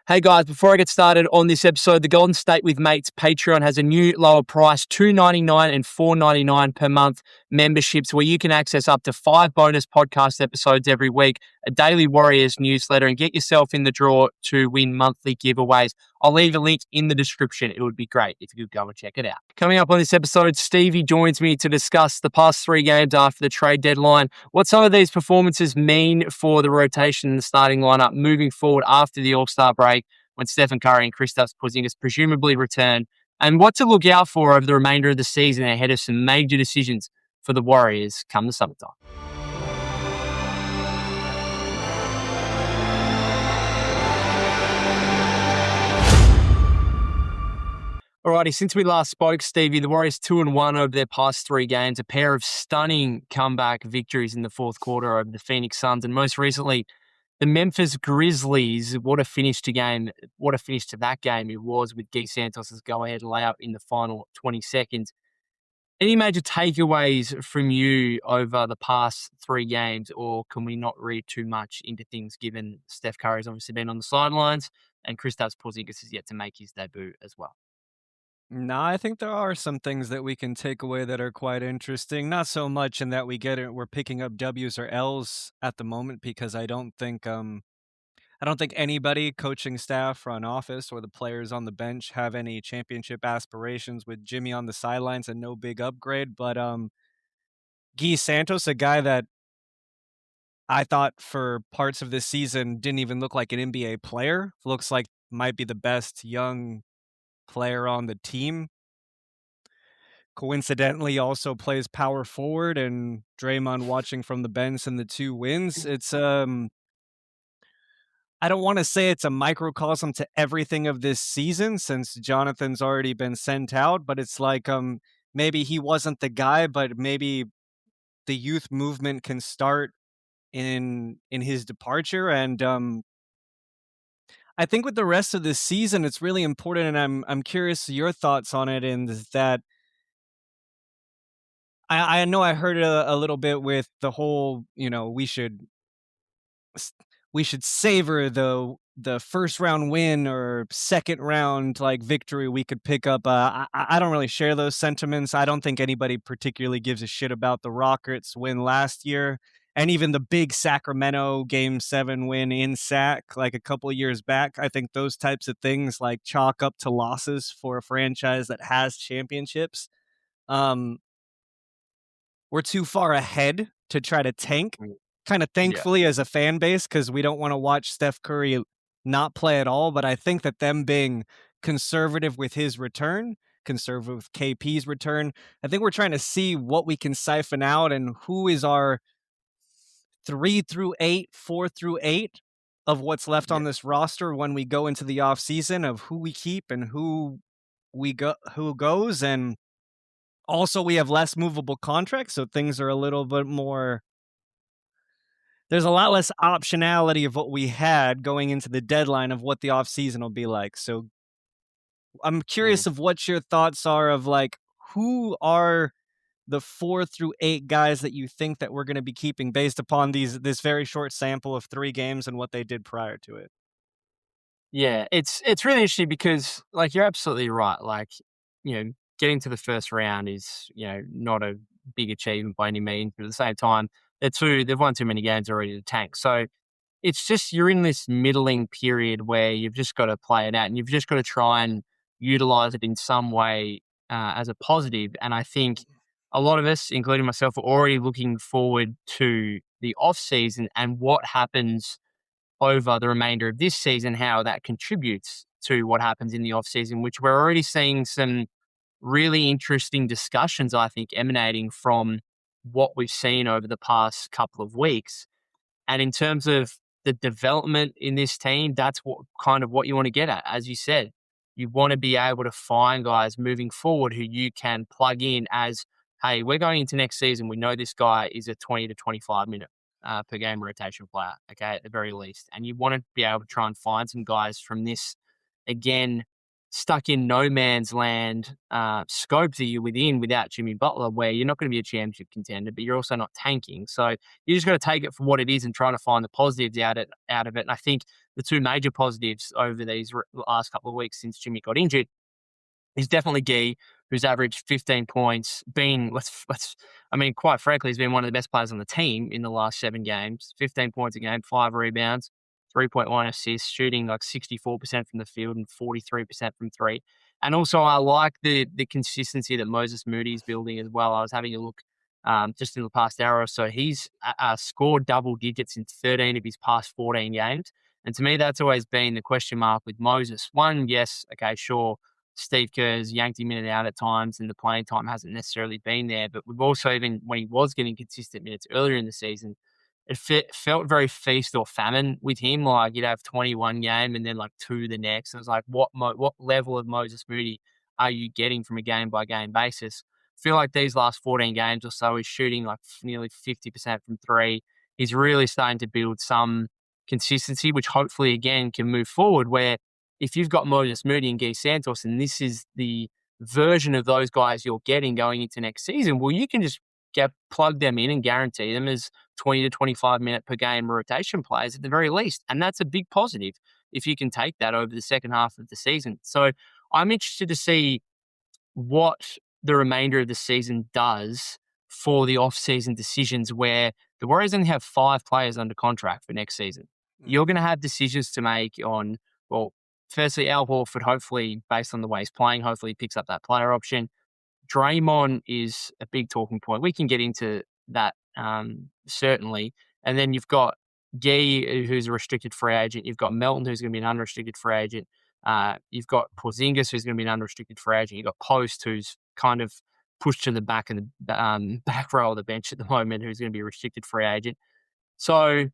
Hey guys, before I get started on this episode, the Golden State with Mates Patreon has a new lower price, $2.99 and $4.99 per month memberships where you can access up to 5 bonus podcast episodes every week, a daily Warriors newsletter, and get yourself in the draw to win monthly giveaways. I'll leave a link in the description. It would be great if you could go and check it out. Coming up on this episode, Stevie joins me to discuss the past 3 games after the trade deadline, what some of these performances mean for the rotation and the starting lineup moving forward after the All-Star break, when Stephen Curry and Kristaps Porzingis presumably return, and what to look out for over the remainder of the season ahead of some major decisions for the Warriors come the summertime. Alrighty, since we last spoke, Stevie, the Warriors 2-1 over their past 3 games, a pair of stunning comeback victories in the fourth quarter over the Phoenix Suns, and most recently, the Memphis Grizzlies. What a finish to that game it was, with Guy Santos' go-ahead layup in the final 20 seconds. Any major takeaways from you over the past 3 games, or can we not read too much into things given Steph Curry's obviously been on the sidelines and Kristaps Porzingis is yet to make his debut as well? No, I think there are some things that we can take away that are quite interesting. Not so much in that we're picking up W's or L's at the moment, because I don't think anybody, coaching staff, front office, or the players on the bench have any championship aspirations with Jimmy on the sidelines and no big upgrade. But Guy Santos, a guy that I thought for parts of this season didn't even look like an NBA player, looks like might be the best young player on the team. Coincidentally, also plays power forward, and Draymond watching from the bench in the 2 wins. It's I don't want to say it's a microcosm to everything of this season, since Jonathan's already been sent out, but it's like maybe he wasn't the guy, but maybe the youth movement can start in his departure. And I think with the rest of this season, it's really important, and I'm curious your thoughts on it. And that I know I heard a little bit with the whole, we should savor the first round win or second round like victory we could pick up. I don't really share those sentiments. I don't think anybody particularly gives a shit about the Rockets win last year, and even the big Sacramento Game 7 win in Sac like a couple of years back. I think those types of things like chalk up to losses for a franchise that has championships. Um, we're too far ahead to try to tank, kind of thankfully as a fan base, because we don't want to watch Steph Curry not play at all. But I think that them being conservative with his return, conservative with KP's return, I think we're trying to see what we can siphon out and who is our 3 through 8, 4 through 8 of what's left on this roster when we go into the offseason, of who we keep and who goes. And also, we have less movable contracts, so things are a little bit more. There's a lot less optionality of what we had going into the deadline of what the offseason will be like. So I'm curious of what your thoughts are of like, who are the 4 through 8 guys that you think that we're going to be keeping based upon this very short sample of 3 games and what they did prior to it. Yeah, it's really interesting because, like, you're absolutely right. Like, getting to the first round is, not a big achievement by any means, but at the same time, they've won too many games already to tank. So it's just, you're in this middling period where you've just got to play it out and you've just got to try and utilize it in some way as a positive. And I think a lot of us, including myself, are already looking forward to the off season and what happens over the remainder of this season, how that contributes to what happens in the off season, which we're already seeing some really interesting discussions, I think, emanating from what we've seen over the past couple of weeks. And in terms of the development in this team, that's what you want to get at. As you said, you want to be able to find guys moving forward who you can plug in as, hey, we're going into next season. We know this guy is a 20 to 25 minute per game rotation player, okay, at the very least. And you want to be able to try and find some guys from this, again, stuck in no man's land scope that you're within without Jimmy Butler, where you're not going to be a championship contender, but you're also not tanking. So you just got to take it for what it is and try to find the positives out of it. And I think the two major positives over these last couple of weeks since Jimmy got injured is definitely Gee, who's averaged 15 points, been, I mean, quite frankly, he's been one of the best players on the team in the last 7 games. 15 points a game, 5 rebounds, 3.1 assists, shooting like 64% from the field and 43% from three. And also, I like the consistency that Moses Moody is building as well. I was having a look just in the past hour or so. He's scored double digits in 13 of his past 14 games. And to me, that's always been the question mark with Moses. One, yes, okay, sure, Steve Kerr's yanked him in and out at times, and the playing time hasn't necessarily been there. But we've also, even when he was getting consistent minutes earlier in the season, it felt very feast or famine with him. Like you'd have 21 game and then like 2 the next. It was like, what level of Moses Moody are you getting from a game by game basis? I feel like these last 14 games or so, he's shooting like nearly 50% from three. He's really starting to build some consistency, which hopefully again can move forward where if you've got Moses Moody and Guy Santos, and this is the version of those guys you're getting going into next season, well, you can just plug them in and guarantee them as 20 to 25 minute per game rotation players at the very least. And that's a big positive if you can take that over the second half of the season. So I'm interested to see what the remainder of the season does for the off-season decisions where the Warriors only have 5 players under contract for next season. You're going to have decisions to make on, well, firstly, Al Horford, hopefully, based on the way he's playing, hopefully he picks up that player option. Draymond is a big talking point. We can get into that certainly. And then you've got Gee, who's a restricted free agent. You've got Melton, who's going to be an unrestricted free agent. You've got Porzingis, who's going to be an unrestricted free agent. You've got Post, who's kind of pushed to the back of the back row of the bench at the moment, who's going to be a restricted free agent. So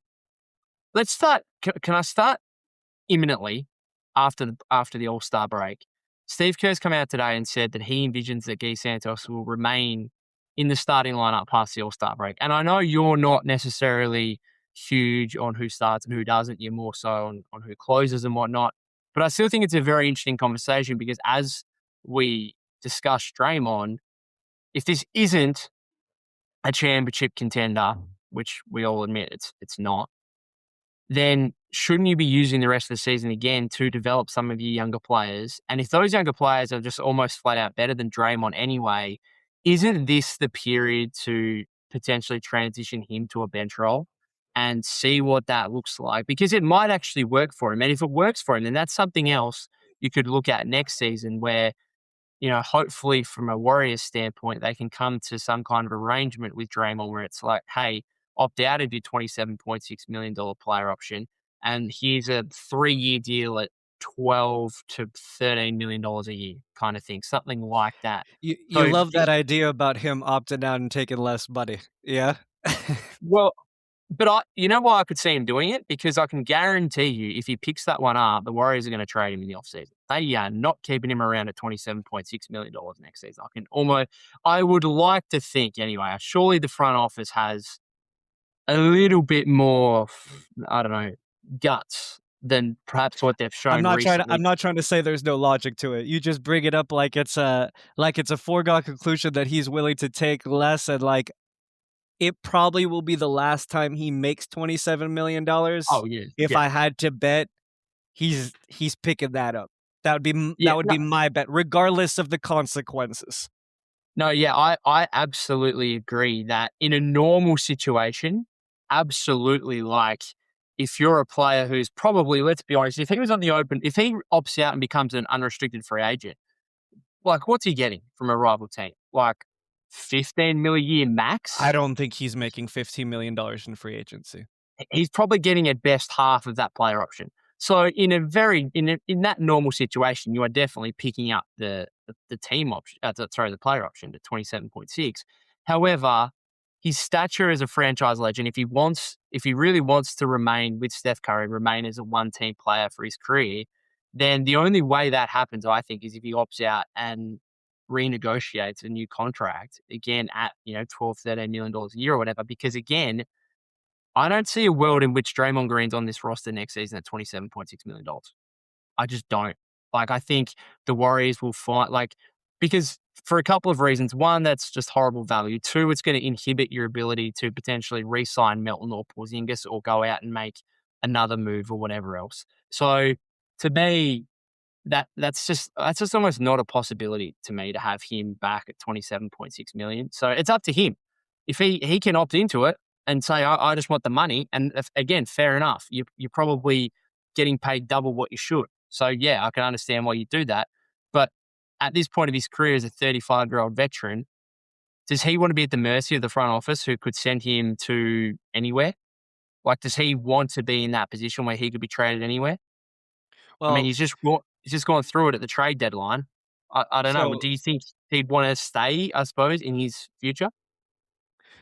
let's start. Can I start imminently after the All-Star break? Steve Kerr's come out today and said that he envisions that Guy Santos will remain in the starting lineup past the All-Star break. And I know you're not necessarily huge on who starts and who doesn't. You're more so on who closes and whatnot. But I still think it's a very interesting conversation because as we discussed Draymond, if this isn't a championship contender, which we all admit it's not, then shouldn't you be using the rest of the season again to develop some of your younger players? And if those younger players are just almost flat out better than Draymond anyway, isn't this the period to potentially transition him to a bench role and see what that looks like? Because it might actually work for him. And if it works for him, then that's something else you could look at next season where, hopefully from a Warriors standpoint, they can come to some kind of arrangement with Draymond where it's like, hey, opt out of your $27.6 million player option. And here's a 3-year deal at $12 to $13 million a year kind of thing, something like that. You love that idea about him opting out and taking less money. Yeah. Well, but you know why I could see him doing it? Because I can guarantee you, if he picks that one up, the Warriors are going to trade him in the offseason. They are not keeping him around at $27.6 million next season. I would like to think anyway, surely the front office has a little bit more, I don't know, guts than perhaps what they've shown recently. I'm not trying to say there's no logic to it. You just bring it up like it's a foregone conclusion that he's willing to take less, and like it probably will be the last time he makes $27 million. Oh yeah. If I had to bet, he's picking that up. That would be my bet, regardless of the consequences. No, yeah, I absolutely agree that in a normal situation, absolutely, like if you're a player who's probably, let's be honest, if he was on the open, if he opts out and becomes an unrestricted free agent, like what's he getting from a rival team? Like 15 million a year max? I don't think he's making $15 million in free agency. He's probably getting at best half of that player option. So in that normal situation, you are definitely picking up the team option. The player option to 27.6. However, his stature as a franchise legend, if he really wants to remain with Steph Curry, remain as a one-team player for his career, then the only way that happens, I think, is if he opts out and renegotiates a new contract again at $12, $13 million a year or whatever. Because again, I don't see a world in which Draymond Green's on this roster next season at $27.6 million. I just don't. Like, I think the Warriors will find like because for a couple of reasons. One, that's just horrible value. Two, it's going to inhibit your ability to potentially re-sign Melton or Porzingis or go out and make another move or whatever else. So to me, that's just almost not a possibility to me to have him back at 27.6 million. So it's up to him. If he can opt into it and say, I just want the money, and if, again, fair enough. You're probably getting paid double what you should. So yeah, I can understand why you do that. But at this point of his career as a 35-year-old veteran, does he want to be at the mercy of the front office who could send him to anywhere? Like, does he want to be in that position where he could be traded anywhere? I mean, Well, he's just gone through it at the trade deadline. I don't know. so Do you think he'd want to stay, I suppose, in his future?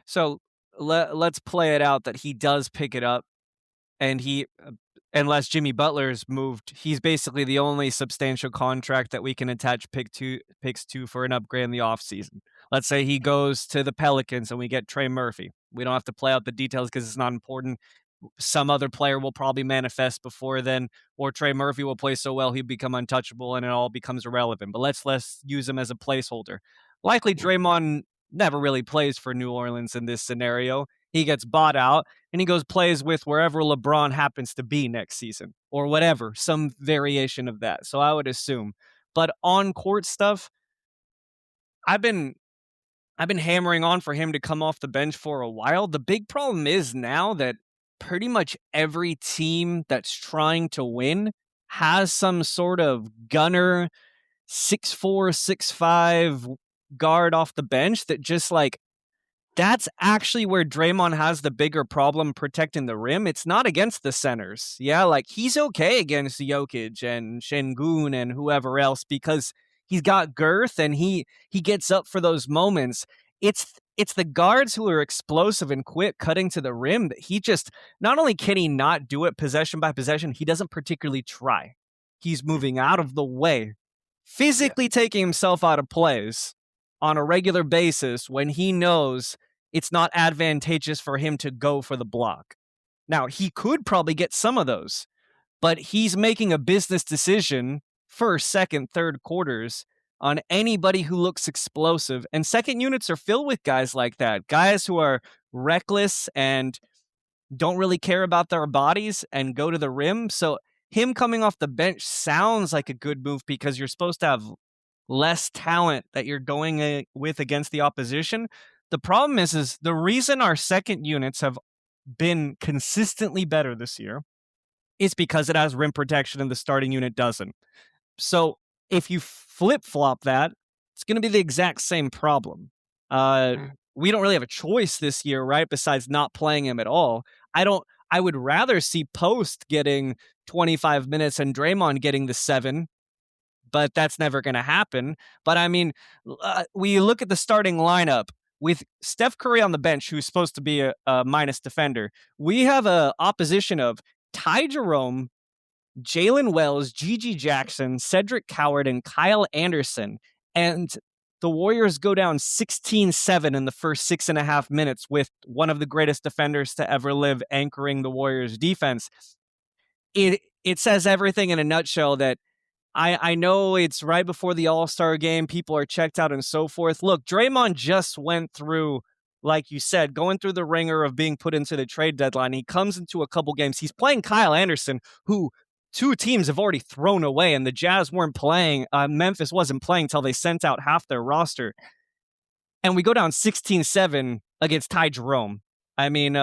so let's play it out that he does pick it up, and unless Jimmy Butler's moved, he's basically the only substantial contract that we can attach picks to for an upgrade in the offseason. Let's say he goes to the Pelicans and we get Trey Murphy. We don't have to play out the details because it's not important. Some other player will probably manifest before then, or Trey Murphy will play so well he'll become untouchable and it all becomes irrelevant. But let's use him as a placeholder. Likely Draymond never really plays for New Orleans in this scenario. He gets bought out and he goes plays with wherever LeBron happens to be next season or whatever, some variation of that. So I would assume. But on court stuff, I've been I've been hammering on for him to come off the bench for a while. The big problem is now that pretty much every team that's trying to win has some sort of gunner 6'4", 6'5" guard off the bench that just like that's actually where Draymond has the bigger problem protecting the rim. It's not against the centers. Yeah, like he's okay against Jokic and Şengün and whoever else because he's got girth and he gets up for those moments. It's the guards who are explosive and quick cutting to the rim that he just not only can he not do it possession by possession, he doesn't particularly try. He's moving out of the way, Yeah. physically taking himself out of plays on a regular basis when he knows it's not advantageous for him to go for the block. Now, he could probably get some of those, but he's making a business decision first, second, third quarters on anybody who looks explosive. And second units are filled with guys like that, guys who are reckless and don't really care about their bodies and go to the rim. So him coming off the bench sounds like a good move because you're supposed to have less talent that you're going with against the opposition. The problem is the reason our second units have been consistently better this year is because it has rim protection and the starting unit doesn't. So if you flip flop that, it's going to be the exact same problem. Mm. We don't really have a choice this year, right? Besides not playing him at all. I would rather see Post getting 25 minutes and Draymond getting the 7, but that's never going to happen. But I mean, we look at the starting lineup with Steph Curry on the bench, who's supposed to be a minus defender. We have a opposition of Ty Jerome, Jalen Wells, Gigi Jackson, Cedric Coward, and Kyle Anderson. And the Warriors go down 16-7 in the first 6.5 minutes with one of the greatest defenders to ever live anchoring the Warriors defense. It says everything in a nutshell that I know it's right before the All-Star game. People are checked out and so forth. Look, Draymond just went through, like you said, going through the ringer of being put into the trade deadline. He comes into a couple games. He's playing Kyle Anderson, who two teams have already thrown away, and the Jazz weren't playing. Memphis wasn't playing until they sent out half their roster. And we go down 16-7 against Ty Jerome. I mean,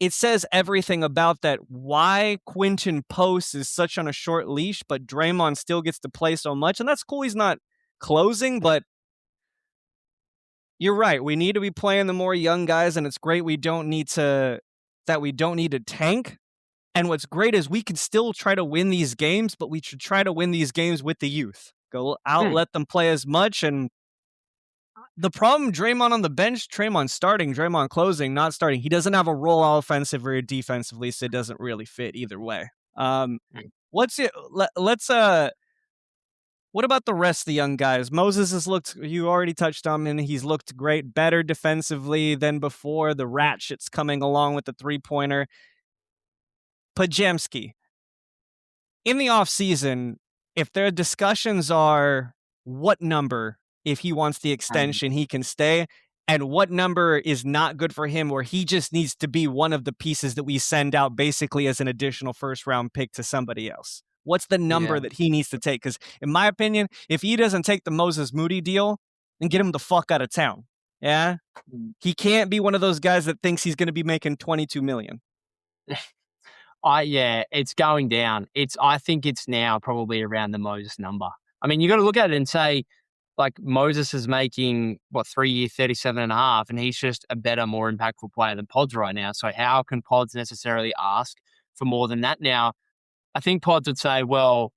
it says everything about that, why Quinton Post is such on a short leash, but Draymond still gets to play so much. And that's cool. He's not closing, but you're right. We need to be playing the more young guys, and it's great we don't need to tank. And what's great is we can still try to win these games, but we should try to win these games with the youth. Go out, Mm. let them play as much. And the problem, Draymond on the bench, Draymond starting, Draymond closing, not starting. He doesn't have a role offensively or defensively, so it doesn't really fit either way. Mm. What's it? Let's What about the rest of the young guys? Moses has looked. You already touched on him. He's looked great, better defensively than before. The ratchet's coming along with the 3-pointer. Pajemski in the offseason, if their discussions are what number, if he wants the Um, extension, he can stay, and what number is not good for him, where he just needs to be one of the pieces that we send out basically as an additional first round pick to somebody else. What's the number yeah. that he needs to take? Because, in my opinion, if he doesn't take the Moses Moody deal, then get him the fuck out of town. Yeah? Mm. He can't be one of those guys that thinks he's going to be making 22 million. Yeah, it's going down. I think it's now probably around the Moses number. I mean, you got to look at it and say, like, Moses is making what 3 year 37.5, and he's just a better, more impactful player than Pods right now. So how can Pods necessarily ask for more than that? Now, I think Pods would say, well,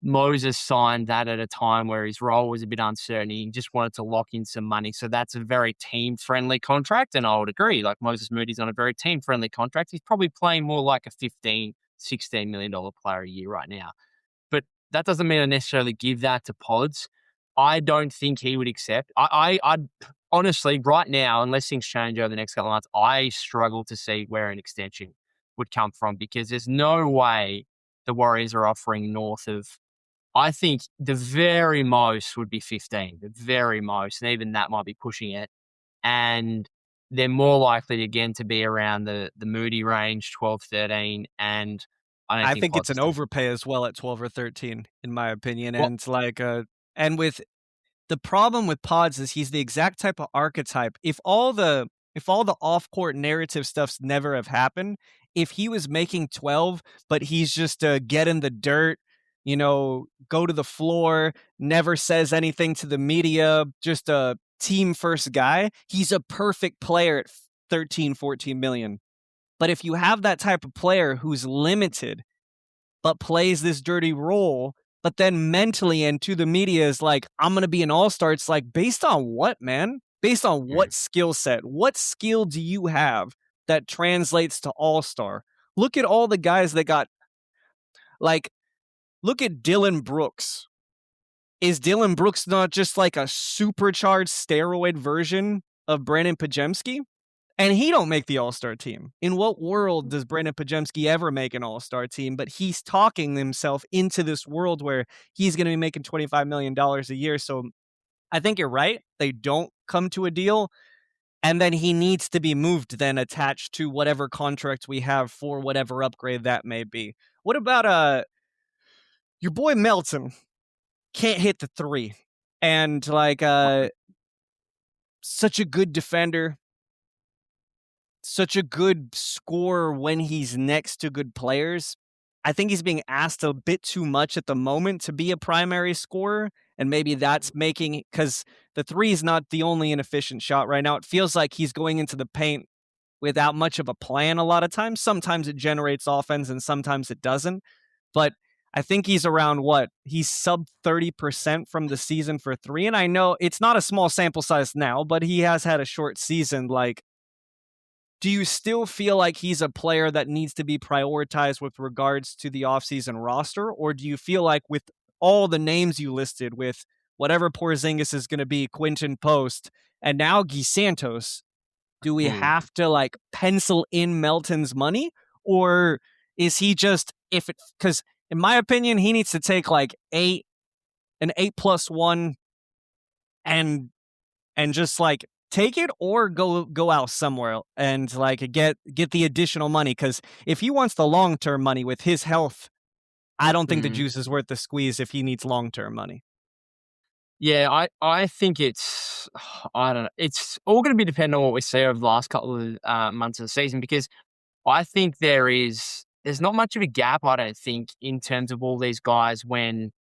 Moses signed that at a time where his role was a bit uncertain. He just wanted to lock in some money. So that's a very team friendly contract. And I would agree. Like Moses Moody's on a very team friendly contract. He's probably playing more like a 15, $16 million player a year right now. But that doesn't mean I necessarily give that to Pods. I don't think he would accept. I'd honestly, right now, unless things change over the next couple of months, I struggle to see where an extension would come from because there's no way the Warriors are offering north of, I think the very most would be 15, the very most, and even that might be pushing it. And they're more likely again to be around the Moody range, 12, 13, and I don't I think think it's Potts an is the overpay as well at 12 or 13, in my opinion. well, And and with the problem with Pods is he's the exact type of archetype. If all the off-court narrative stuffs never have happened, if he was making 12, but he's just get in the dirt, go to the floor, never says anything to the media, just a team first guy, he's a perfect player at 13, 14 million. But if you have that type of player who's limited but plays this dirty role, but then mentally and to the media is like, I'm going to be an all-star. It's like, based on what, man? Based on mm, what skill set? What skill do you have that translates to all-star? Look at all the guys that got, like, look at Dylan Brooks. Is Dylan Brooks not just like a supercharged steroid version of Brandon Pajemski? And he don't make the All-Star team. In what world does Brandon Pajemski ever make an All-Star team? But he's talking himself into this world where he's going to be making $25 million a year. So I think you're right. They don't come to a deal. And then he needs to be moved then attached to whatever contract we have for whatever upgrade that may be. What about your boy Melton? Can't hit the three. And such a good defender, such a good scorer when he's next to good players. I think he's being asked a bit too much at the moment to be a primary scorer, and maybe that's making, because the three is not the only inefficient shot right now. It feels like he's going into the paint without much of a plan a lot of times. Sometimes it generates offense and sometimes it doesn't. But I think he's around what? He's sub 30% from the season for three. And I know it's not a small sample size now, but he has had a short season. Like, do you still feel like he's a player that needs to be prioritized with regards to the offseason roster? Or do you feel like with all the names you listed, with whatever Porzingis is going to be, Quinton Post, and now Guy Santos, do we mm. have to like pencil in Melton's money? Or is he just, if it, because in my opinion, he needs to take like an 8+1 and just like take it or go out somewhere and like get the additional money, because if he wants the long-term money with his health, I don't think the Mm. juice is worth the squeeze if he needs long-term money. Yeah, I think it's I don't know. It's all going to be dependent on what we see over the last couple of months of the season because I think there's not much of a gap. I don't think in terms of all these guys when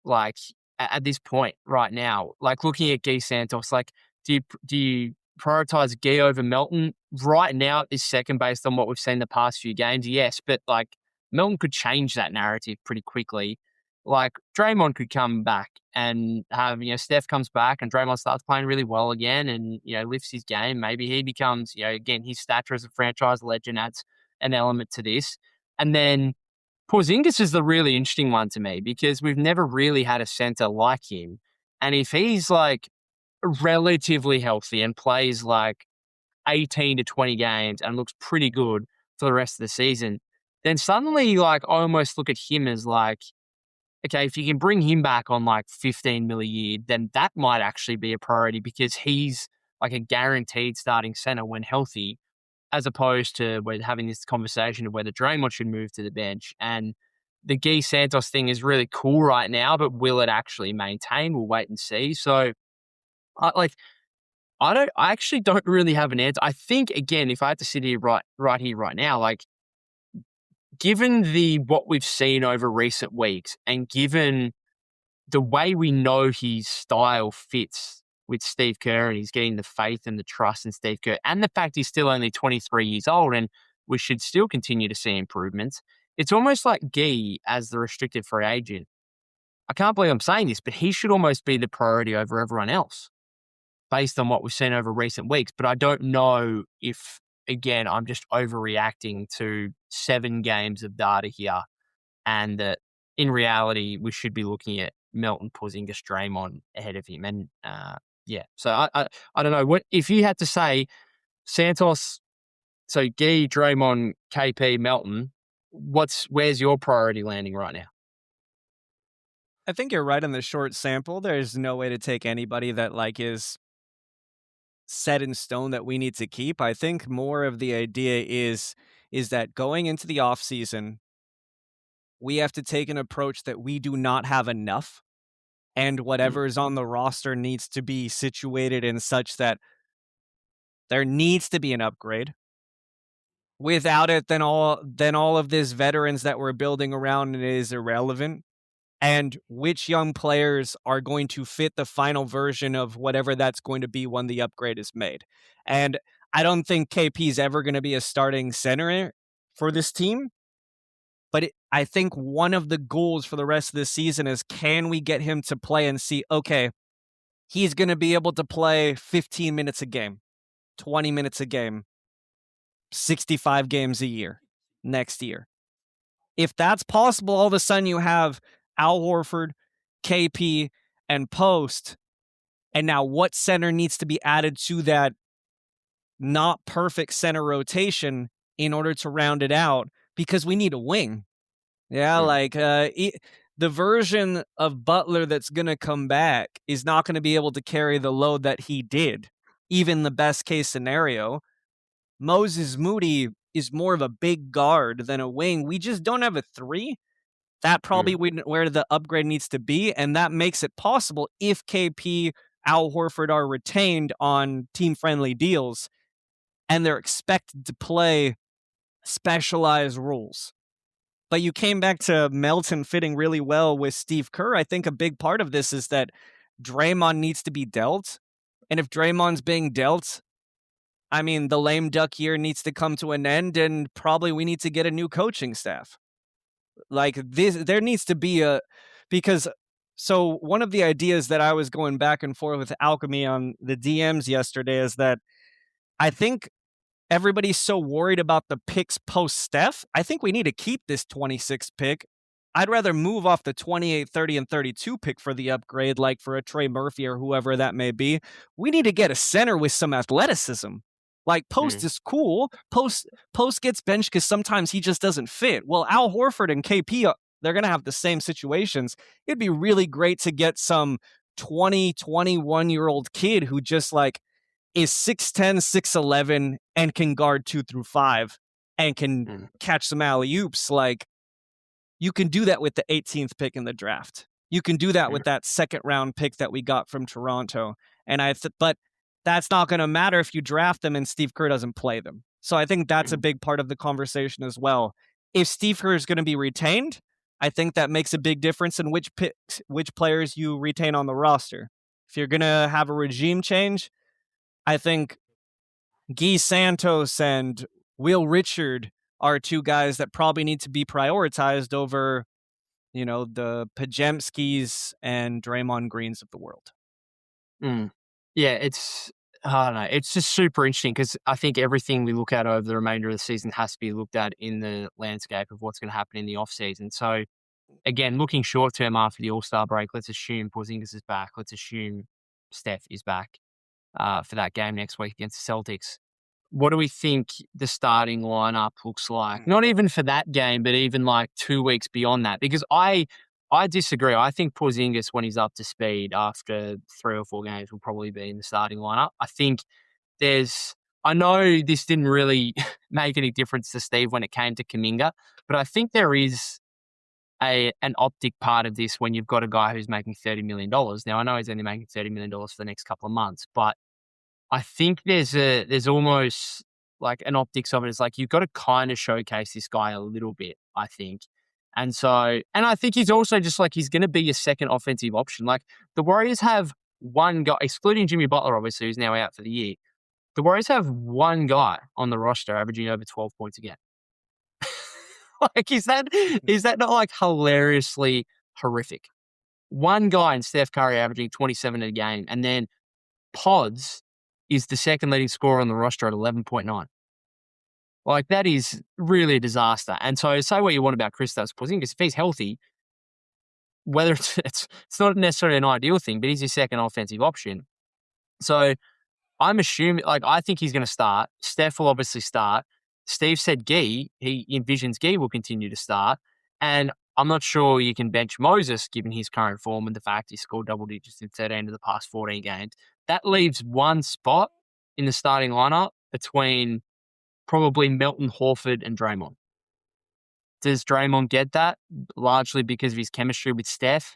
like at this point right now, like looking at Guy Santos, like do you prioritize Guy over Melton right now at this second based on what we've seen the past few games? Yes, but like Melton could change that narrative pretty quickly. Like Draymond could come back and have Steph comes back and Draymond starts playing really well again and lifts his game. Maybe he becomes again his stature as a franchise legend adds an element to this, and then Porzingis is the really interesting one to me because we've never really had a center like him. And if he's like relatively healthy and plays like 18 to 20 games and looks pretty good for the rest of the season, then suddenly like I almost look at him as like okay, if you can bring him back on like 15 mil a year, then that might actually be a priority because he's like a guaranteed starting center when healthy, as opposed to we're having this conversation of whether Draymond should move to the bench. And the Guy Santos thing is really cool right now, but will it actually maintain? We'll wait and see. So, like, I actually don't really have an answer. I think again, if I had to sit here right here right now, like given what we've seen over recent weeks, and given the way we know his style fits with Steve Kerr, and he's getting the faith and the trust in Steve Kerr, and the fact he's still only 23 years old, and we should still continue to see improvements. It's almost like Gee as the restricted free agent. I can't believe I'm saying this, but he should almost be the priority over everyone else based on what we've seen over recent weeks. But I don't know if, again, I'm just overreacting to 7 games of data here, and that in reality, we should be looking at Melton, Porzingis, Draymond ahead of him. And yeah, so I don't know. What if you had to say Santos, so Gee, Draymond, KP, Melton, where's your priority landing right now? I think you're right on the short sample. There's no way to take anybody that like is set in stone that we need to keep. I think more of the idea is that going into the offseason, we have to take an approach that we do not have enough, and Mm, whatever is on the roster needs to be situated in such that there needs to be an upgrade. Without it, then all of this veterans that we're building around it is irrelevant. And which young players are going to fit the final version of whatever that's going to be when the upgrade is made. And I don't think KP is ever going to be a starting center for this team, but I think one of the goals for the rest of the season is, can we get him to play and see, okay, he's going to be able to play 15 minutes a game, 20 minutes a game, 65 games a year next year. If that's possible, all of a sudden you have Al Horford, KP, and Post. And now what center needs to be added to that not perfect center rotation in order to round it out? Because we need a wing. Yeah, mm, like the version of Butler that's going to come back is not going to be able to carry the load that he did, even the best case scenario. Moses Moody is more of a big guard than a wing. We just don't have a 3. That probably mm, where the upgrade needs to be, and that makes it possible if KP, Al Horford are retained on team-friendly deals, and they're expected to play specialized roles. But you came back to Melton fitting really well with Steve Kerr. I think a big part of this is that Draymond needs to be dealt, and if Draymond's being dealt, I mean, the lame duck year needs to come to an end, and probably we need to get a new coaching staff. Like this, there needs to be because so one of the ideas that I was going back and forth with Alchemy on the DMs yesterday is that I think everybody's so worried about the picks post Steph. I think we need to keep this 26th pick. I'd rather move off the 28, 30, and 32 pick for the upgrade, like for a Trey Murphy or whoever that may be. We need to get a center with some athleticism. Like Post mm, is cool. Post gets benched because sometimes he just doesn't fit. Well, Al Horford and KP, they're going to have the same situations. It'd be really great to get some 20, 21-year-old kid who just like is 6'10", 6'11", and can guard 2 through 5 and can mm, catch some alley-oops. Like, you can do that with the 18th pick in the draft. You can do that with mm, that second round pick that we got from Toronto. But that's not going to matter if you draft them and Steve Kerr doesn't play them. So I think that's a mm, big part of the conversation as well. If Steve Kerr is going to be retained, I think that makes a big difference in which players you retain on the roster. If you're going to have a regime change, I think Guy Santos and Will Richard are 2 guys that probably need to be prioritized over, the Pajemskis and Draymond Greens of the world. mm. Yeah, I don't know. It's just super interesting because I think everything we look at over the remainder of the season has to be looked at in the landscape of what's going to happen in the offseason. So, again, looking short term after the All Star break, let's assume Porzingis is back. Let's assume Steph is back for that game next week against the Celtics. What do we think the starting lineup looks like? Not even for that game, but even like 2 weeks beyond that, because I disagree. I think Porzingis, when he's up to speed after 3 or 4 games, will probably be in the starting lineup. I think there's I know this didn't really make any difference to Steve when it came to Kuminga, but I think there is an optic part of this when you've got a guy who's making $30 million. Now, I know he's only making $30 million for the next couple of months, but I think there's almost like an optics of it. It's like you've got to kind of showcase this guy a little bit, I think. And I think he's also just like he's going to be your second offensive option. Like the Warriors have one guy, excluding Jimmy Butler, obviously, who's now out for the year. The Warriors have one guy on the roster averaging over 12 points a game. Like, is that not like hilariously horrific? One guy in Steph Curry averaging 27 a game, and then Pods is the second leading scorer on the roster at 11.9. Like, that is really a disaster. And so, say what you want about Kristaps Porzingis, if he's healthy, whether it's not necessarily an ideal thing, but he's your second offensive option. So, I'm assuming, like, I think he's going to start. Steph will obviously start. Steve said he envisions Gee will continue to start. And I'm not sure you can bench Moses given his current form and the fact he scored double digits in 13 of the past 14 games. That leaves one spot in the starting lineup between probably Melton, Horford, and Draymond. Does Draymond get that? Largely because of his chemistry with Steph?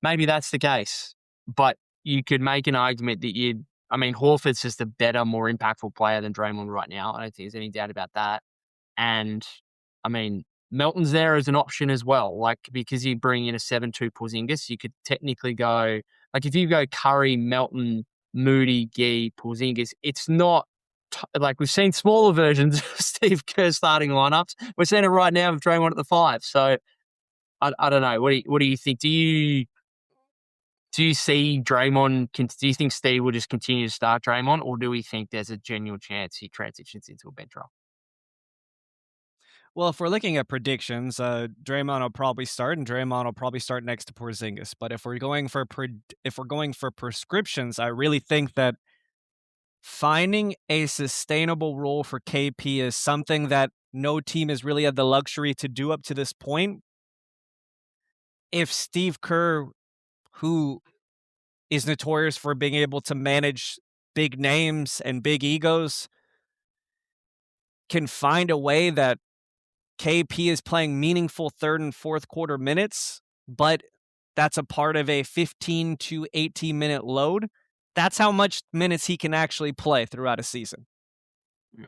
Maybe that's the case. But you could make an argument that Horford's just a better, more impactful player than Draymond right now. I don't think there's any doubt about that. And, Melton's there as an option as well. Like, because you bring in a 7-2 Porzingis, you could technically go, like, if you go Curry, Melton, Moody, Gee, Porzingis, it's not, like, we've seen smaller versions of Steve Kerr's starting lineups. We're seeing it right now with Draymond at the 5. So, I don't know. What do you think? Do you see Draymond? Do you think Steve will just continue to start Draymond, or do we think there's a genuine chance he transitions into a bench role? Well, if we're looking at predictions, Draymond will probably start, and Draymond will probably start next to Porzingis. But if we're going for prescriptions, I really think that finding a sustainable role for KP is something that no team has really had the luxury to do up to this point. If Steve Kerr, who is notorious for being able to manage big names and big egos, can find a way that KP is playing meaningful third and fourth quarter minutes, but that's a part of a 15 to 18 minute load. That's how much minutes he can actually play throughout a season.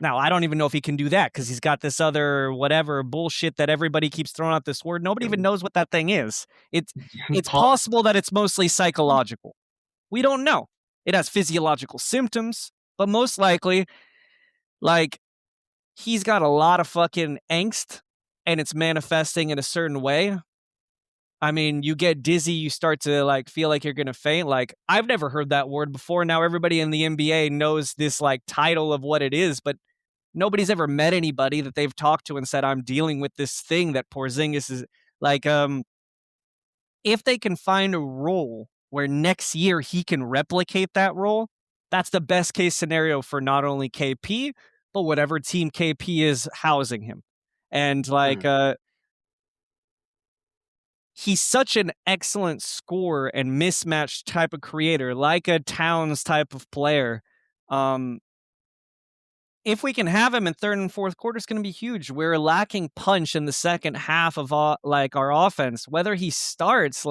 Now, I don't even know if he can do that because he's got this other whatever bullshit that everybody keeps throwing out this word. Nobody even knows what that thing is. It's possible that it's mostly psychological. We don't know. It has physiological symptoms, but most likely, like, he's got a lot of fucking angst and it's manifesting in a certain way. You get dizzy, you start to like feel like you're going to faint. Like, I've never heard that word before. Now everybody in the NBA knows this like title of what it is, but nobody's ever met anybody that they've talked to and said, I'm dealing with this thing that Porzingis is like, if they can find a role where next year he can replicate that role, that's the best case scenario for not only KP, but whatever team KP is housing him. And he's such an excellent scorer and mismatched type of creator, like a Towns type of player. If we can have him in third and fourth quarter, it's going to be huge. We're lacking punch in the second half of our offense. Whether he starts,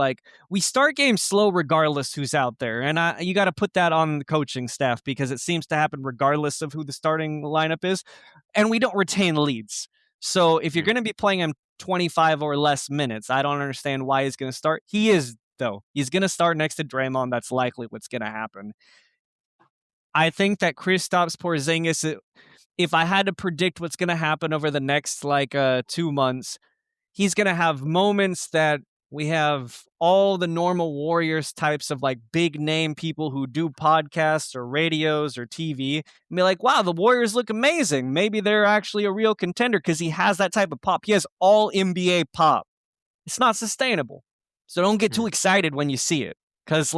we start games slow regardless who's out there. And you got to put that on the coaching staff because it seems to happen regardless of who the starting lineup is. And we don't retain leads. So if you're going to be playing him 25 or less minutes, I don't understand why he's going to start. He is, though. He's going to start next to Draymond. That's likely what's going to happen. I think that Kristaps Porzingis, if I had to predict what's going to happen over the next 2 months, he's going to have moments that we have all the normal Warriors types of big name people who do podcasts or radios or TV and be like, wow, the Warriors look amazing. Maybe they're actually a real contender because he has that type of pop. He has all NBA pop. It's not sustainable. So don't get too excited when you see it because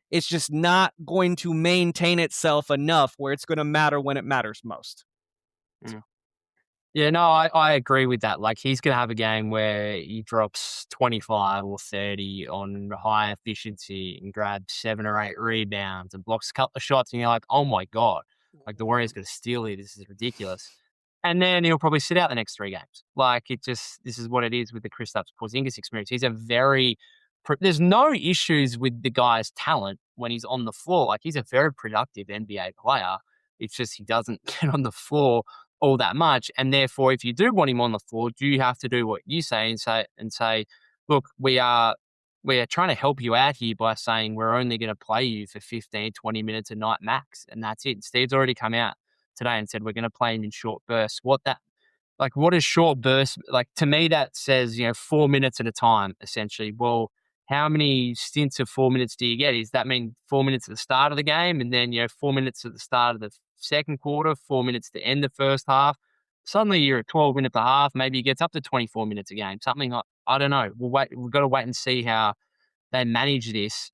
it's just not going to maintain itself enough where it's going to matter when it matters most. Yeah, no, I agree with that. Like, he's gonna have a game where he drops 25 or 30 on high efficiency and grabs 7 or 8 rebounds and blocks a couple of shots, and you're like, "Oh my god, like, the Warriors gonna steal here. This is ridiculous." And then he'll probably sit out the next 3 games. Like, this is what it is with the Kristaps Porzingis experience. He's a very there's no issues with the guy's talent when he's on the floor. Like, he's a very productive NBA player. It's just he doesn't get on the floor all that much. And therefore, if you do want him on the floor, do you have to do what you say and say, look, we are trying to help you out here by saying we're only going to play you for 15, 20 minutes a night max. And that's it. Steve's already come out today and said we're going to play him in short bursts. What is short bursts? Like, to me, that says, 4 minutes at a time, essentially. Well, how many stints of 4 minutes do you get? Does that mean 4 minutes at the start of the game and then, 4 minutes at the start of the second quarter, 4 minutes to end the first half? Suddenly you're at 12 minutes a half. Maybe it gets up to 24 minutes a game. Something like, I don't know. We've got to wait and see how they manage this.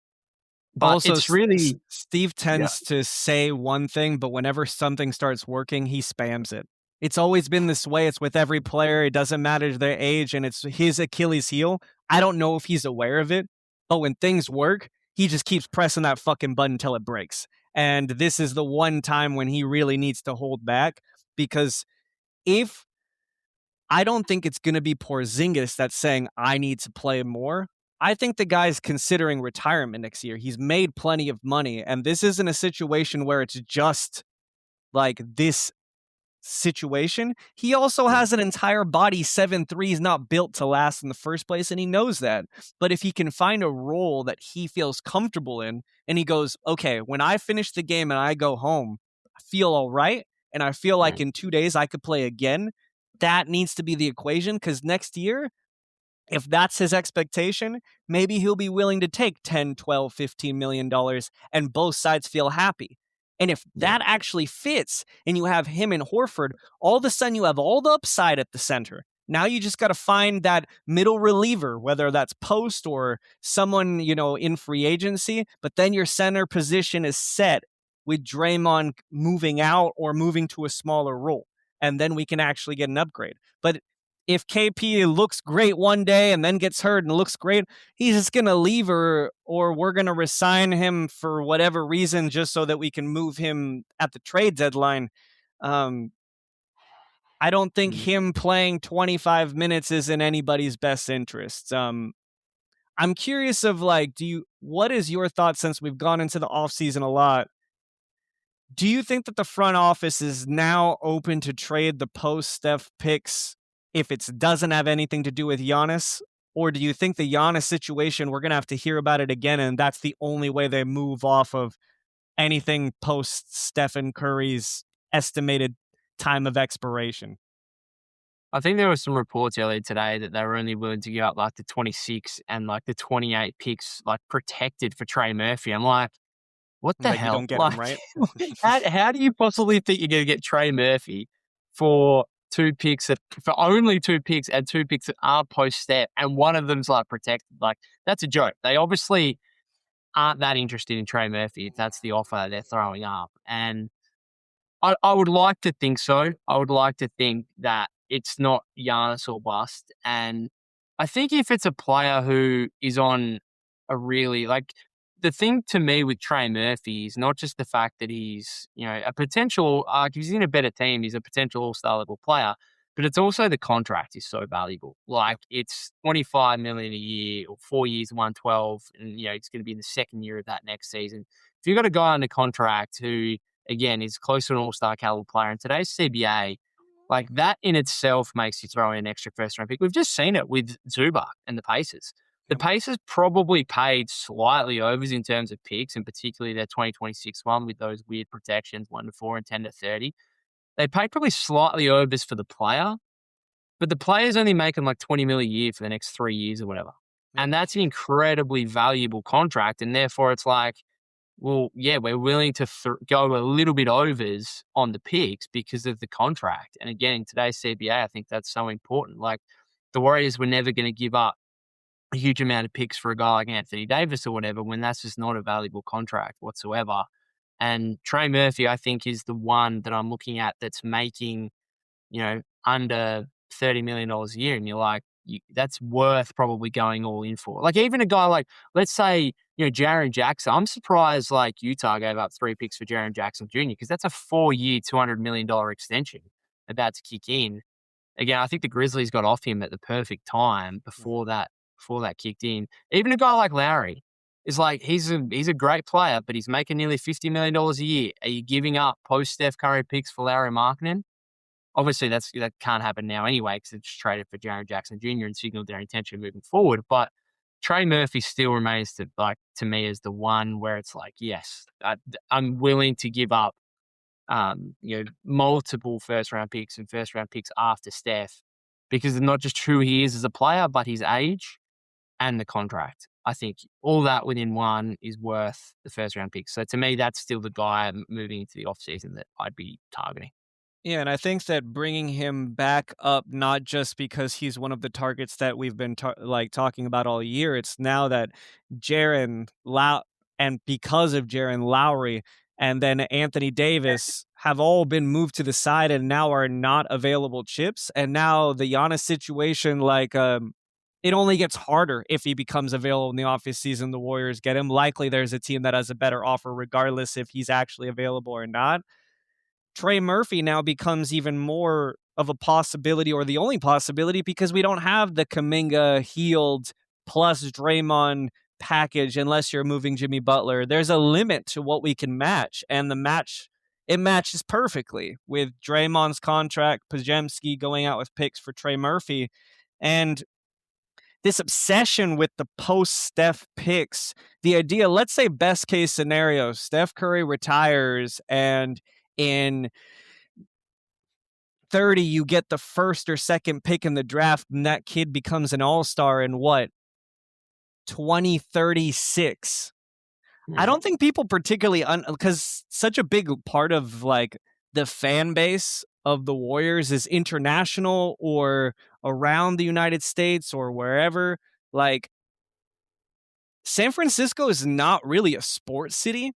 But Also, it's really, Steve yeah, tends to say one thing, but whenever something starts working, he spams it. It's always been this way. It's with every player. It doesn't matter their age, and it's his Achilles heel. I don't know if he's aware of it, but when things work, he just keeps pressing that fucking button until it breaks. And this is the one time when he really needs to hold back because if I don't think it's going to be Porzingis that's saying, I need to play more. I think the guy's considering retirement next year. He's made plenty of money, and this isn't a situation where it's just like this situation. He also yeah, has an entire body 7'3" not built to last in the first place, and he knows that. But if he can find a role that he feels comfortable in, and he goes, okay, when I finish the game and I go home, I feel all right, and I feel like yeah, in 2 days I could play again, that needs to be the equation because next year if that's his expectation, maybe he'll be willing to take 10, 12, 15 million dollars and both sides feel happy. And if yeah, that actually fits and you have him and Horford, all of a sudden you have all the upside at the center. Now you just got to find that middle reliever, whether that's post or someone, in free agency, but then your center position is set with Draymond moving out or moving to a smaller role. And then we can actually get an upgrade. But if KP looks great one day and then gets hurt and looks great, he's just going to leave or we're going to resign him for whatever reason just so that we can move him at the trade deadline. Um, I don't think mm. him playing 25 minutes is in anybody's best interest. I'm curious of what is your thought since we've gone into the offseason a lot? Do you think that the front office is now open to trade the post Steph picks if it doesn't have anything to do with Giannis? Or do you think the Giannis situation, we're going to have to hear about it again, and that's the only way they move off of anything post Stephen Curry's estimated time of expiration? I think there were some reports earlier today that they were only willing to give up like the 26 and like the 28 picks like protected for Trey Murphy. I'm like, what the But you hell? don't get him, Like, right? how do you possibly think you're going to get Trey Murphy for for only 2 picks and 2 picks that are post step and one of them's like protected? Like, that's a joke. They obviously aren't that interested in Trey Murphy if that's the offer they're throwing up. And I would like to think so. I would like to think that it's not Giannis or bust. And I think if it's a player who is on a really like the thing to me with Trey Murphy is not just the fact that he's, a potential he's in a better team, he's a potential all-star level player, but it's also the contract is so valuable. Like, it's 25 million a year or 4 years, 112, and it's going to be in the second year of that next season. If you've got a guy under contract who again, is close to an all-star caliber player. In today's CBA, like that in itself makes you throw in an extra first-round pick. We've just seen it with Zubac and the Pacers. The Yep. Pacers probably paid slightly overs in terms of picks, and particularly their 2026 one with those weird protections, 1 to 4 and 10 to 30. They paid probably slightly overs for the player, but the player's only making like 20 mil a year for the next 3 years or whatever. Yep. And that's an incredibly valuable contract. And therefore, it's like, well, yeah, we're willing to go a little bit overs on the picks because of the contract. And again, in today's CBA, I think that's so important. Like, the Warriors were never going to give up a huge amount of picks for a guy like Anthony Davis or whatever when that's just not a valuable contract whatsoever. And Trey Murphy, I think, is the one that I'm looking at that's making, under $30 million a year, and you're like, that's worth probably going all in for. Like, even a guy like, let's say, Jaren Jackson. I'm surprised, like, Utah gave up 3 picks for Jaren Jackson Jr., because that's a 4-year, $200 million extension about to kick in. Again, I think the Grizzlies got off him at the perfect time before that kicked in. Even a guy like Lowry is like, he's a great player, but he's making nearly $50 million a year. Are you giving up post Steph Curry picks for Lowry Markkinen? Obviously, that can't happen now anyway, because it's traded for Jaren Jackson Jr. and signaled their intention moving forward. But Trey Murphy still remains to me as the one where it's like, yes, I'm willing to give up multiple first round picks and first round picks after Steph, because of not just who he is as a player, but his age and the contract. I think all that within one is worth the first round pick. So to me, that's still the guy moving into the offseason that I'd be targeting. Yeah, and I think that bringing him back up, not just because he's one of the targets that we've been talking about all year, it's now that and because of Jaren Lowry and then Anthony Davis have all been moved to the side and now are not available chips. And now the Giannis situation, it only gets harder if he becomes available in the offseason. The Warriors get him. Likely there's a team that has a better offer regardless if he's actually available or not. Trey Murphy now becomes even more of a possibility, or the only possibility, because we don't have the Kuminga healed plus Draymond package unless you're moving Jimmy Butler. There's a limit to what we can match, and it matches perfectly with Draymond's contract, Podziemski going out with picks for Trey Murphy, and this obsession with the post-Steph picks. The idea, let's say best case scenario, Steph Curry retires and in 30, you get the first or second pick in the draft, and that kid becomes an all-star in 2036. I don't think people particularly, because such a big part of the fan base of the Warriors is international or around the United States or wherever. Like, San Francisco is not really a sports city.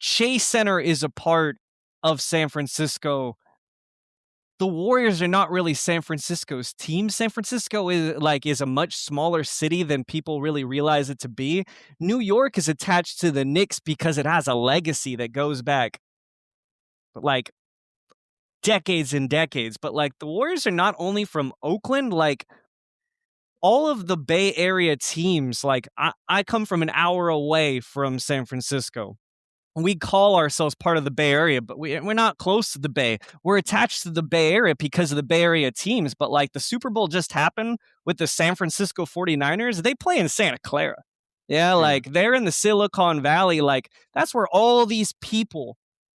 Chase Center is a part of San Francisco. The Warriors are not really San Francisco's team. San Francisco is a much smaller city than people really realize it to be. New York is attached to the Knicks because it has a legacy that goes back decades and decades. But the Warriors are not only from Oakland, all of the Bay Area teams. I come from an hour away from San Francisco. We call ourselves part of the Bay Area, but we're not close to the Bay. We're attached to the Bay Area because of the Bay Area teams. But the Super Bowl just happened with the San Francisco 49ers. They play in Santa Clara. Yeah, they're in the Silicon Valley. That's where all these people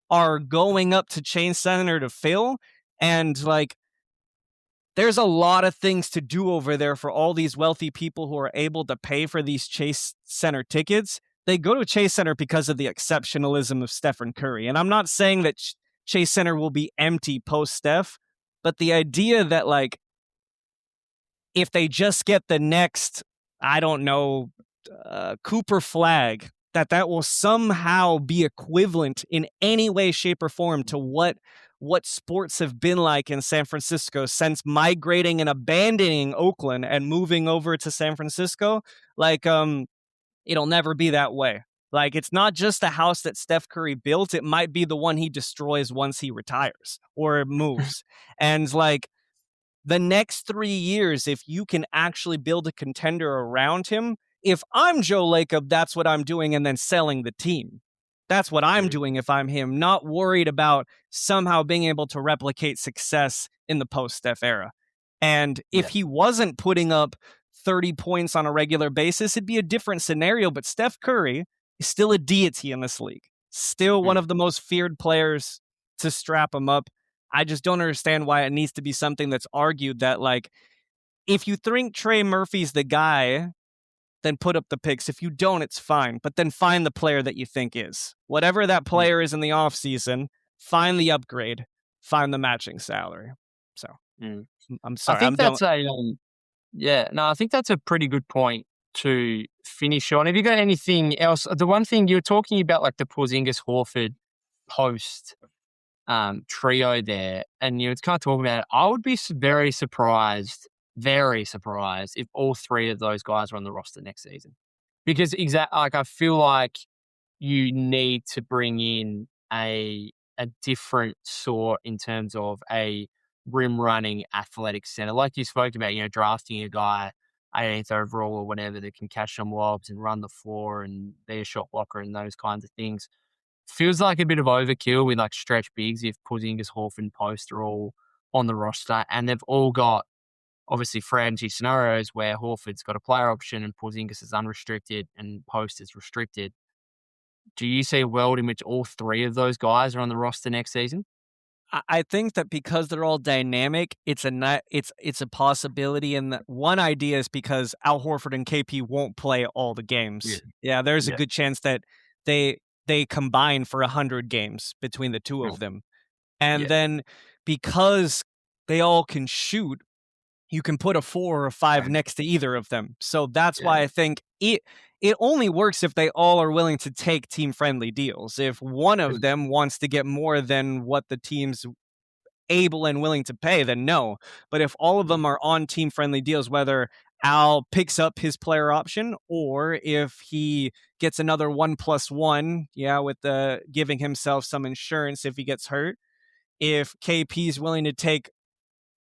are going up to Chase Center to fill. And there's a lot of things to do over there for all these wealthy people who are able to pay for these Chase Center tickets. They go to Chase Center because of the exceptionalism of Stephen Curry. And I'm not saying that Chase Center will be empty post-Steph, but the idea that, if they just get the next, I don't know, Cooper Flag, that will somehow be equivalent in any way, shape, or form to what sports have been like in San Francisco since migrating and abandoning Oakland and moving over to San Francisco. It'll never be that way. It's not just the house that Steph Curry built. It might be the one he destroys once he retires or moves. And the next 3 years, if you can actually build a contender around him, if I'm Joe Lacob, that's what I'm doing, and then selling the team. That's what I'm doing if I'm him, not worried about somehow being able to replicate success in the post-Steph era. And if he wasn't putting up 30 points on a regular basis, it'd be a different scenario. But Steph Curry is still a deity in this league. Still one of the most feared players to strap him up. I just don't understand why it needs to be something that's argued that, if you think Trey Murphy's the guy, then put up the picks. If you don't, it's fine. But then find the player that you think is. Whatever that player is in the offseason, find the upgrade, find the matching salary. So, I'm sorry. I think I think that's a pretty good point to finish on. Have you got anything else? The one thing you were talking about, the Porzingis Horford post trio there, and it's kind of talking about it. I would be very surprised if all three of those guys are on the roster next season, because like I feel like you need to bring in a different sort in terms of a rim running athletic center, like you spoke about. Drafting a guy 18th overall or whatever that can catch some lobs and run the floor and be a shot blocker and those kinds of things. Feels like a bit of overkill with like stretch bigs if Porzingis, Horford, and Post are all on the roster, and they've all got obviously franchi scenarios where Horford's got a player option and Porzingis is unrestricted and Post is restricted. Do you see a world in which all three of those guys are on the roster next season? I think that because they're all dynamic, it's a possibility. And one idea is because Al Horford and KP won't play all the Yeah. games. Yeah, there's a Yeah. good chance that they they combine for 100 games between the two Oh, of them. And yeah. then because they all can shoot, you can put a 4 or a 5 Okay. next to either of them. So that's Yeah. why I think it only works if they all are willing to take team friendly deals. If one of 'Cause them wants to get more than what the team's able and willing to pay, then no. But if all of yeah. them are on team friendly deals, whether Al picks up his player option or if he gets another 1+1, yeah, with the giving himself some insurance if he gets hurt, if KP is willing to take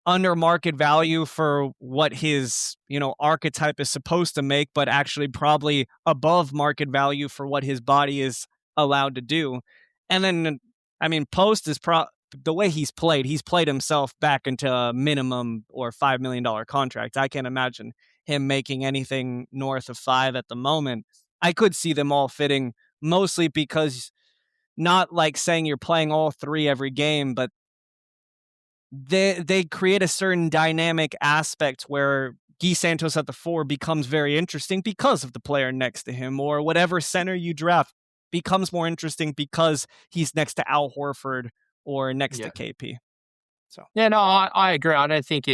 under market value for what his, archetype is supposed to make, but actually probably above market value for what his body is allowed to do. And then, I mean, Post is the way he's played himself back into a minimum or $5 million contract. I can't imagine him making anything north of 5 at the moment. I could see them all fitting, mostly because not like saying you're playing all three every game, but they create a certain dynamic aspect where Guy Santos at the 4 becomes very interesting because of the player next to him, or whatever center you draft becomes more interesting because he's next to Al Horford or next to Yeah. KP. So Yeah, no, I agree. I don't think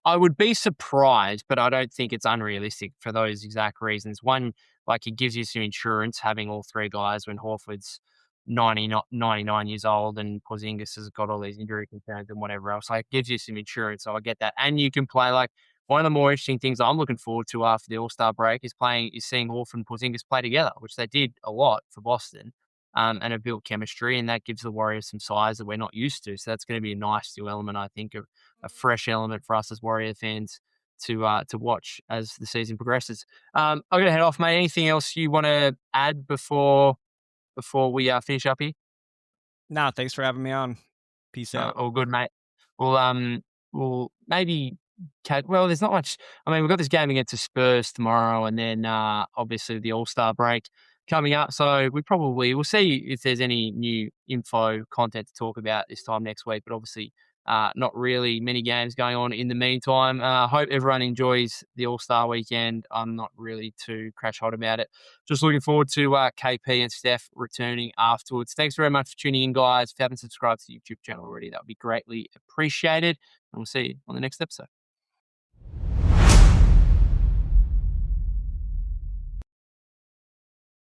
I would be surprised, but I don't think it's unrealistic for those exact reasons. One, like it gives you some insurance having all three guys when Horford's 99 years old and Porzingis has got all these injury concerns and whatever else. Like, it gives you some insurance. So I get that. And you can play like one of the more interesting things I'm looking forward to after the All-Star break is seeing Horford and Porzingis play together, which they did a lot for Boston. And have built chemistry, and that gives the Warriors some size that we're not used to. So that's going to be a nice new element, I think, a fresh element for us as Warrior fans to watch as the season progresses. I'm going to head off, mate. Anything else you want to add before we finish up here? nah, thanks for having me on. Peace out. All good, mate. We'll we'll maybe well, there's not much. I mean, we've got this game against the Spurs tomorrow, and then obviously the All Star break coming up. So we'll see if there's any new info content to talk about this time next week. But obviously, not really many games going on in the meantime. Hope everyone enjoys the All Star weekend. I'm not really too crash hot about it. Just looking forward to KP and Steph returning afterwards. Thanks very much for tuning in, guys. If you haven't subscribed to the YouTube channel already, that would be greatly appreciated. And we'll see you on the next episode.